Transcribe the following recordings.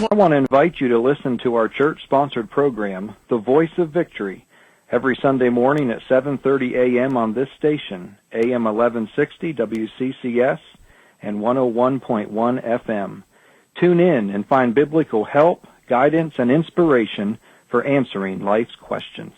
I want to invite you to listen to our church-sponsored program, The Voice of Victory, every Sunday morning at 7:30 a.m. on this station, AM 1160 WCCS and 101.1 FM. Tune in and find biblical help, guidance, and inspiration for answering life's questions.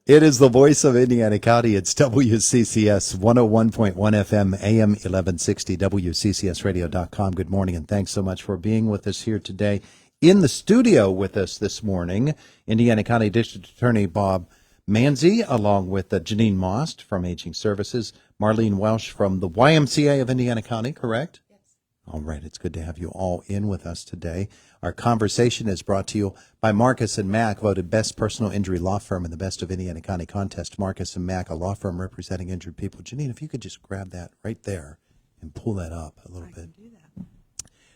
It is the voice of Indiana County. It's WCCS 101.1 FM, AM 1160, WCCSradio.com. Good morning, and thanks so much for being with us here today. In the studio with us this morning, Indiana County District Attorney Bob Manzi, along with Janine Most from Aging Services, Marlene Welsh from the YMCA of Indiana County, correct? Yes. All right, it's good to have you all in with us today. Our conversation is brought to you by Marcus & Mack, voted best personal injury law firm in the Best of Indiana County contest. Marcus & Mack, a law firm representing injured people. Janine, if you could just grab that right there and pull that up a little bit. Can do that.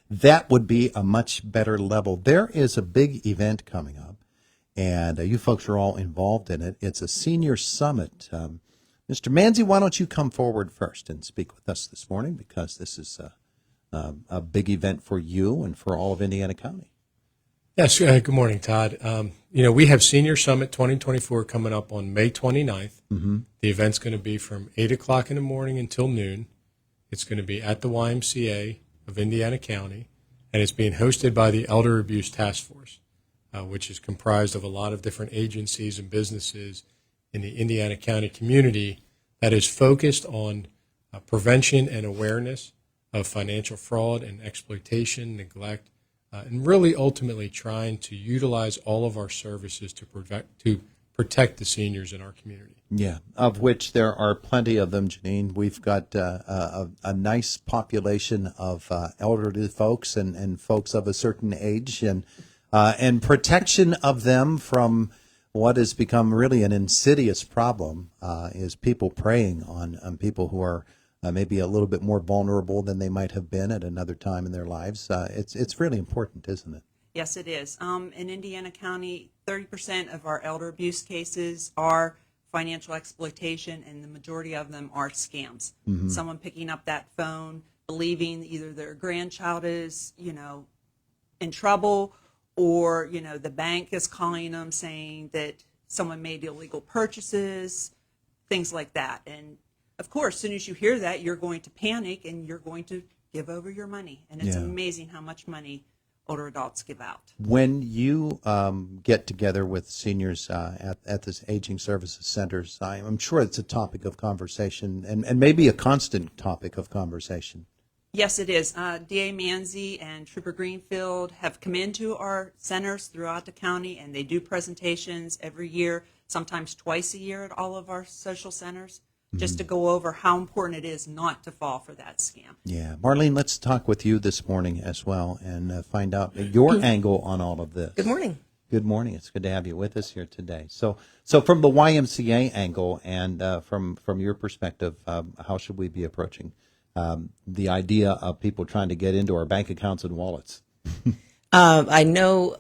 That would be a much better level. There is a big event coming up, and you folks are all involved in it. It's a senior summit. Mr. Manzi, why don't you come forward first and speak with us this morning, because this is a big event for you and for all of Indiana County. Yes, good morning, Todd. We have Senior Summit 2024 coming up on May 29th. Mm-hmm. The event's going to be from 8 o'clock in the morning until noon. It's going to be at the YMCA of Indiana County, and it's being hosted by the Elder Abuse Task Force, which is comprised of a lot of different agencies and businesses in the Indiana County community that is focused on prevention and awareness of financial fraud and exploitation, neglect, and really ultimately trying to utilize all of our services to protect the seniors in our community. Yeah, of which there are plenty of them, Janine. We've got a nice population of elderly folks and folks of a certain age, and protection of them from what has become really an insidious problem is people preying on people who are maybe a little bit more vulnerable than they might have been at another time in their lives. It's really important, isn't it? Yes, it is. In Indiana County, 30% of our elder abuse cases are financial exploitation, and the majority of them are scams. Mm-hmm. Someone picking up that phone, believing either their grandchild is, in trouble, or, the bank is calling them saying that someone made illegal purchases, things like that. And of course, as soon as you hear that, you're going to panic and you're going to give over your money. And it's amazing how much money older adults give out. When you get together with seniors at this aging services centers, I'm sure it's a topic of conversation and maybe a constant topic of conversation. Yes, it is. D.A. Manzi and Trooper Greenfield have come into our centers throughout the county, and they do presentations every year, sometimes twice a year at all of our social centers, just to go over how important it is not to fall for that scam. Yeah. Marlene, let's talk with you this morning as well and find out your angle on all of this. Good morning. Good morning. It's good to have you with us here today. So from the YMCA angle and from your perspective, how should we be approaching the idea of people trying to get into our bank accounts and wallets? I know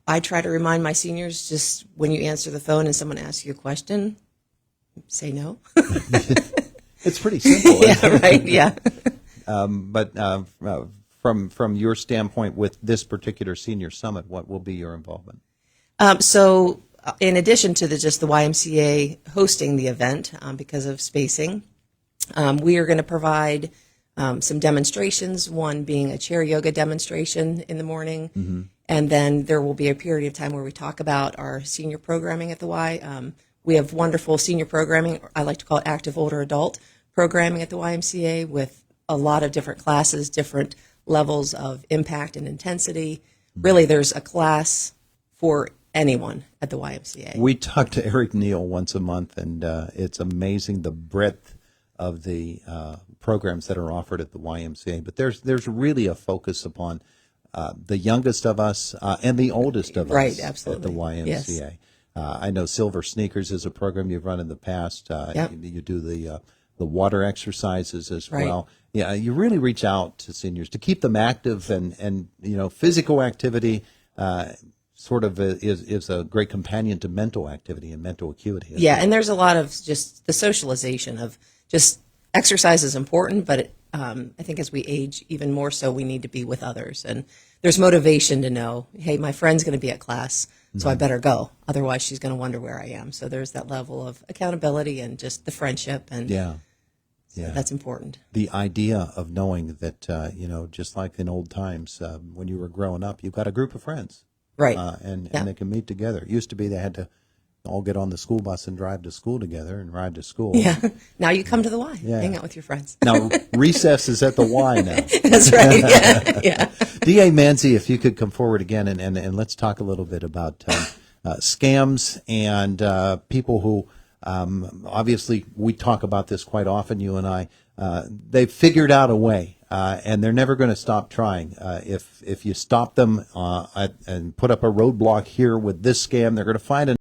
I try to remind my seniors, just when you answer the phone and someone asks you a question, say no. It's pretty simple. Yeah, right. Yeah. But from your standpoint with this particular senior summit, what will be your involvement? So in addition to just the YMCA hosting the event, because of spacing, we are going to provide some demonstrations, one being a chair yoga demonstration in the morning. Mm-hmm. And then there will be a period of time where we talk about our senior programming at the Y. We have wonderful senior programming. I like to call it active older adult programming at the YMCA, with a lot of different classes, different levels of impact and intensity. Really, there's a class for anyone at the YMCA. We talk to Eric Neal once a month, and it's amazing the breadth of the programs that are offered at the YMCA. But there's really a focus upon the youngest of us and the oldest of us absolutely. At the YMCA. Yes. I know Silver Sneakers is a program you've run in the past. Yep. You do the water exercises as right. well. Yeah, you really reach out to seniors to keep them active, and physical activity sort of is a great companion to mental activity and mental acuity. Yeah, and there's a lot of just the socialization of just exercise is important, but I think as we age, even more so, we need to be with others. And there's motivation to know, hey, my friend's going to be at class, so I better go. Otherwise, she's going to wonder where I am. So there's that level of accountability and just the friendship, and Yeah. that's important. The idea of knowing that, just like in old times, when you were growing up, you've got a group of friends. Right. And Yeah. they can meet together. It used to be they had to all get on the school bus and drive to school together and ride to school. Yeah. Now you come to the Y, Yeah. hang out with your friends. Now, recess is at the Y now. That's right. Yeah. Yeah. D.A. Manzi, if you could come forward again, and let's talk a little bit about scams and people who, obviously, we talk about this quite often, you and I. They've figured out a way, and they're never going to stop trying. If you stop them and put up a roadblock here with this scam, they're going to find